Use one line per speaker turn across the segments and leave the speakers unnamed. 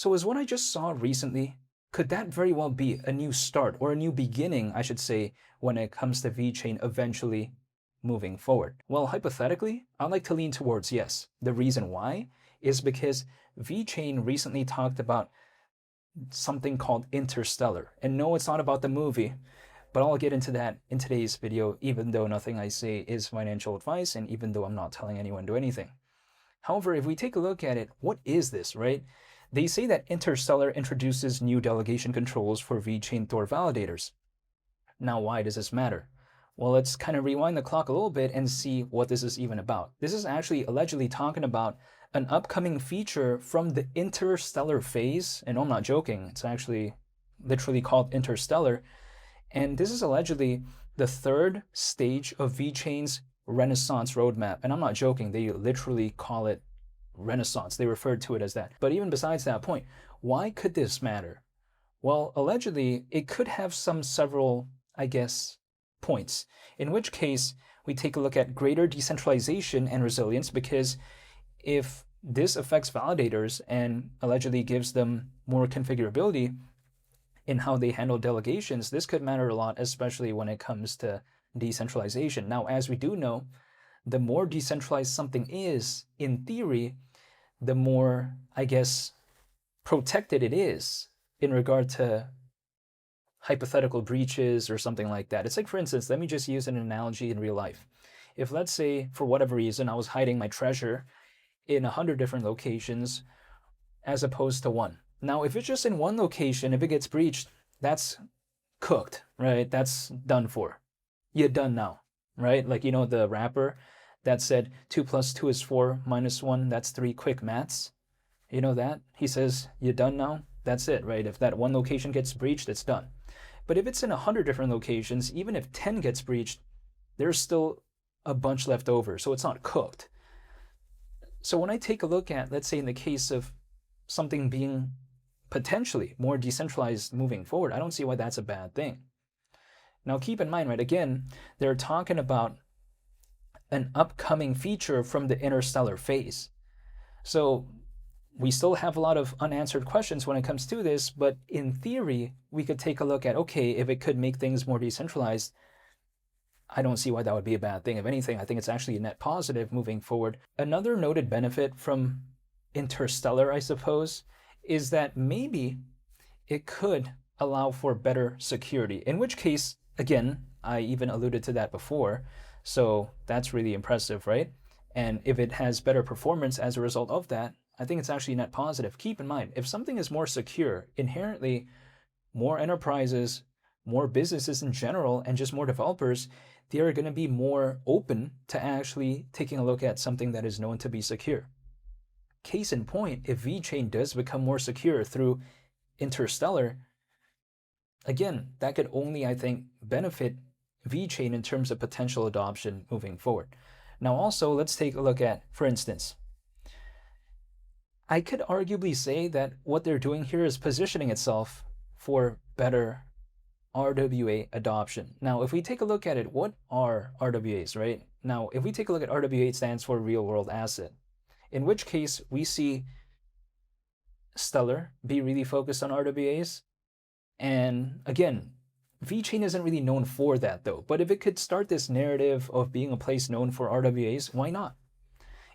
So is what I just saw recently, could that very well be a new start or a new beginning, I should say, when it comes to VeChain eventually moving forward? Well, hypothetically, I'd like to lean towards yes. The reason why is because VeChain recently talked about something called Interstellar. And no, it's not about the movie, but I'll get into that in today's video, even though nothing I say is financial advice and even though I'm not telling anyone to do anything. However, if we take a look at it, what is this, right? They say that Interstellar introduces new delegation controls for VeChain Tor validators. Now, why does this matter? Well, let's kind of rewind the clock a little bit and see what this is even about. This is actually allegedly talking about an upcoming feature from the interstellar phase, and I'm not joking, it's actually literally called Interstellar, and this is allegedly the third stage of VeChain's Renaissance roadmap, and I'm not joking, they literally call it Renaissance, they refer to it as that. But even besides that point, why could this matter? Well, allegedly, it could have several, I guess, points, in which case we take a look at greater decentralization and resilience, because if this affects validators and allegedly gives them more configurability in how they handle delegations, this could matter a lot, especially when it comes to decentralization. Now, as we do know, the more decentralized something is, in theory, the more, I guess, protected it is in regard to hypothetical breaches or something like that. It's like, for instance, let me just use an analogy in real life. If, let's say, for whatever reason, I was hiding my treasure in 100 different locations as opposed to one. Now, if it's just in one location, if it gets breached, that's cooked, right? That's done for. You're done now, right? Like, you know, the rapper that said 2 + 2 is 4 - 1, that's 3 quick maths. You know that? He says, you're done now. That's it, right? If that one location gets breached, it's done. But if it's in 100 different locations, even if 10 gets breached, there's still a bunch left over. So it's not cooked. So when I take a look at, let's say in the case of something being potentially more decentralized moving forward, I don't see why that's a bad thing. Now keep in mind, right, again, they're talking about an upcoming feature from the interstellar phase. So we still have a lot of unanswered questions when it comes to this, but in theory, we could take a look at, okay, if it could make things more decentralized, I don't see why that would be a bad thing. If anything, I think it's actually a net positive moving forward. Another noted benefit from Interstellar, I suppose, is that maybe it could allow for better security, in which case, again, I even alluded to that before, so that's really impressive, right? And if it has better performance as a result of that, I think it's actually net positive. Keep in mind, if something is more secure, inherently more enterprises, more businesses in general, and just more developers, they are going to be more open to actually taking a look at something that is known to be secure. Case in point, if VeChain does become more secure through Interstellar, again, that could only, I think, benefit VeChain in terms of potential adoption moving forward. Now also, let's take a look at, for instance, I could arguably say that what they're doing here is positioning itself for better RWA adoption. Now, if we take a look at it, what are RWAs, right? Now, if we take a look at RWA, it stands for real world asset, in which case we see Stellar be really focused on RWAs. And again, VeChain isn't really known for that though, but if it could start this narrative of being a place known for RWAs, why not?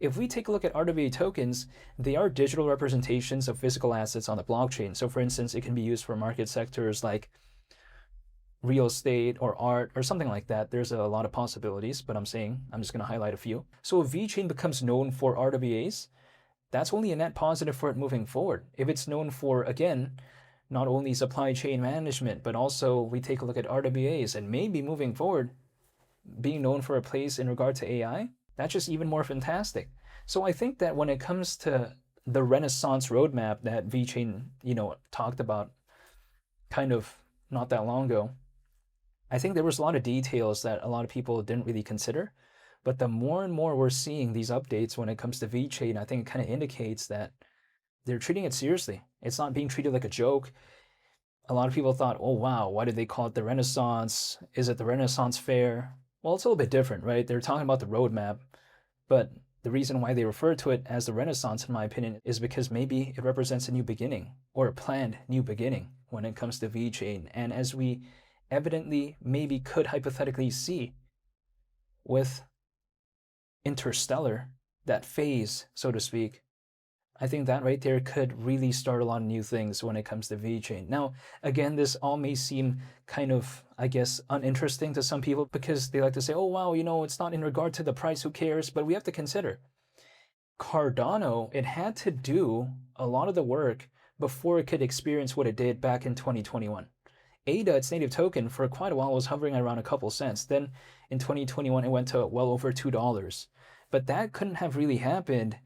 If we take a look at RWA tokens, they are digital representations of physical assets on the blockchain. So for instance, it can be used for market sectors like real estate or art or something like that. There's a lot of possibilities, but I'm just going to highlight a few. So if VeChain becomes known for RWAs, that's only a net positive for it moving forward. If it's known for, again, not only supply chain management, but also we take a look at RWAs and maybe moving forward, being known for a place in regard to AI, that's just even more fantastic. So I think that when it comes to the Renaissance roadmap that VeChain, talked about kind of not that long ago, I think there was a lot of details that a lot of people didn't really consider. But the more and more we're seeing these updates when it comes to VeChain, I think it kind of indicates that they're treating it seriously. It's not being treated like a joke. A lot of people thought, oh wow, why did they call it the Renaissance? Is it the Renaissance Fair? Well, it's a little bit different, right? They're talking about the roadmap, but The reason why they refer to it as the Renaissance, in my opinion, is because maybe it represents a new beginning or a planned new beginning when it comes to VeChain. And as we evidently maybe could hypothetically see with Interstellar, that phase, so to speak, I think that right there could really start a lot of new things when it comes to VeChain. Now, again, this all may seem kind of, I guess, uninteresting to some people because they like to say, oh, wow, it's not in regard to the price, who cares? But we have to consider Cardano, it had to do a lot of the work before it could experience what it did back in 2021. ADA, its native token, for quite a while was hovering around a couple cents. Then in 2021, it went to well over $2. But that couldn't have really happened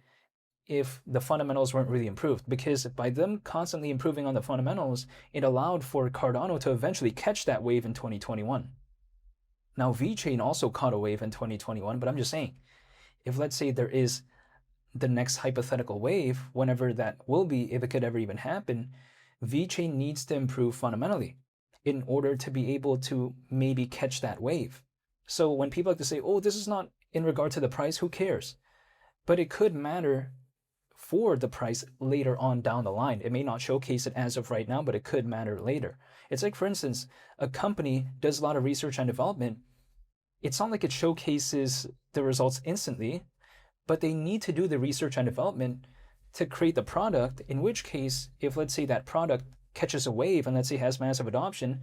if the fundamentals weren't really improved, because by them constantly improving on the fundamentals, it allowed for Cardano to eventually catch that wave in 2021. Now, VeChain also caught a wave in 2021, but I'm just saying, if let's say there is the next hypothetical wave, whenever that will be, if it could ever even happen, VeChain needs to improve fundamentally in order to be able to maybe catch that wave. So when people like to say, oh, this is not in regard to the price, who cares? But it could matter for the price later on down the line. It may not showcase it as of right now, but it could matter later. It's like, for instance, a company does a lot of research and development. It's not like it showcases the results instantly, but they need to do the research and development to create the product, in which case, if let's say that product catches a wave and let's say has massive adoption,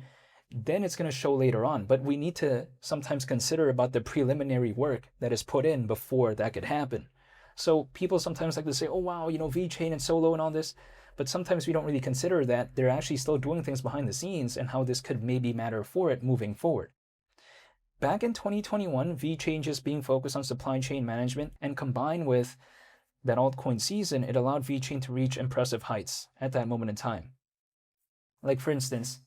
then it's going to show later on. But we need to sometimes consider about the preliminary work that is put in before that could happen. So people sometimes like to say, oh, wow, VeChain and Solo and all this, but sometimes we don't really consider that they're actually still doing things behind the scenes and how this could maybe matter for it moving forward. Back in 2021, VeChain just being focused on supply chain management, and combined with that altcoin season, it allowed VeChain to reach impressive heights at that moment in time. Like, for instance,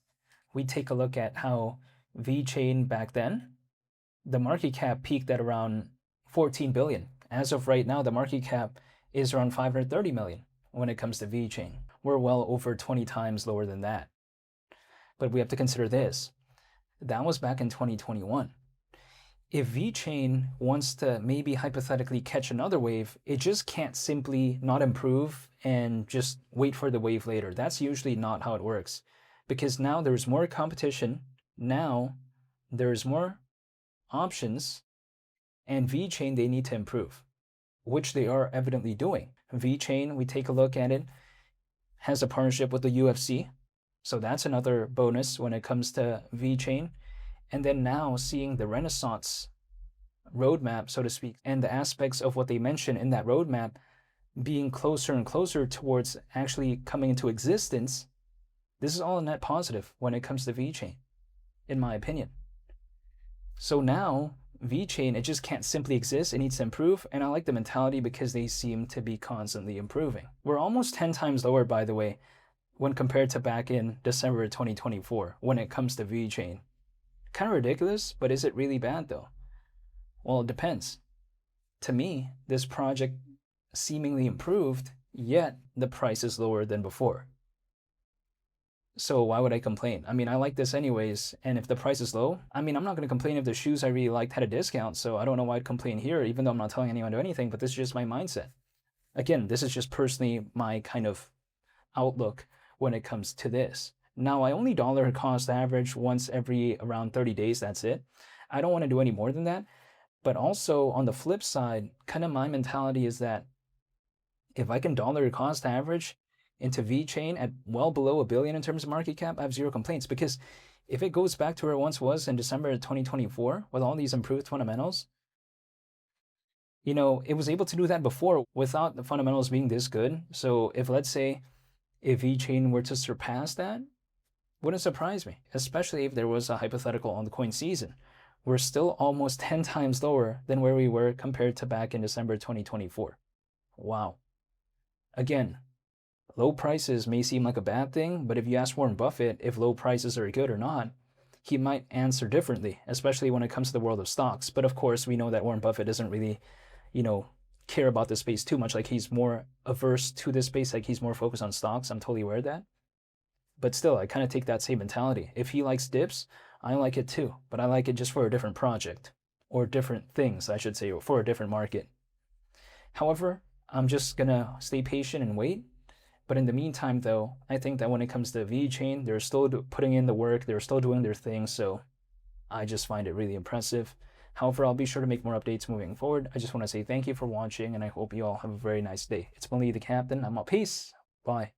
we take a look at how VeChain back then, the market cap peaked at around 14 billion. As of right now, the market cap is around 530 million when it comes to VeChain. We're well over 20 times lower than that. But we have to consider this. That was back in 2021. If VeChain wants to maybe hypothetically catch another wave, it just can't simply not improve and just wait for the wave later. That's usually not how it works. Because now there's more competition, now there's more options, and VeChain, they need to improve, which they are evidently doing. VeChain, we take a look at it, has a partnership with the UFC. So that's another bonus when it comes to VeChain. And then now seeing the Renaissance roadmap, so to speak, and the aspects of what they mention in that roadmap being closer and closer towards actually coming into existence, this is all a net positive when it comes to VeChain, in my opinion. So now VeChain, it just can't simply exist. It needs to improve. And I like the mentality because they seem to be constantly improving. We're almost 10 times lower, by the way, when compared to back in December 2024 when it comes to VeChain. Kind of ridiculous, but is it really bad though? Well, it depends. To me, this project seemingly improved, yet the price is lower than before. So why would I complain? I mean, I like this anyways, and if the price is low, I mean, I'm not going to complain if the shoes I really liked had a discount, so I don't know why I'd complain here, even though I'm not telling anyone to do anything, but this is just my mindset. Again, this is just personally my kind of outlook when it comes to this. Now, I only dollar cost average once every around 30 days, that's it. I don't want to do any more than that, but also on the flip side, kind of my mentality is that if I can dollar cost average into VeChain at well below $1 billion in terms of market cap, I have zero complaints, because if it goes back to where it once was in December 2024 with all these improved fundamentals, it was able to do that before without the fundamentals being this good. So if let's say if VeChain were to surpass that, wouldn't surprise me, especially if there was a hypothetical altcoin season. We're still almost 10 times lower than where we were compared to back in December 2024. Wow. Again, low prices may seem like a bad thing, but if you ask Warren Buffett if low prices are good or not, he might answer differently, especially when it comes to the world of stocks. But of course, we know that Warren Buffett doesn't really, care about this space too much. Like, he's more averse to this space, like he's more focused on stocks. I'm totally aware of that. But still, I kind of take that same mentality. If he likes dips, I like it too, but I like it just for a different project, or different things, I should say, or for a different market. However, I'm just gonna stay patient and wait. But in the meantime, though, I think that when it comes to VeChain, they're still putting in the work, they're still doing their thing, so I just find it really impressive. However, I'll be sure to make more updates moving forward. I just want to say thank you for watching, and I hope you all have a very nice day. It's Mali the Captain. I'm out. Peace. Bye.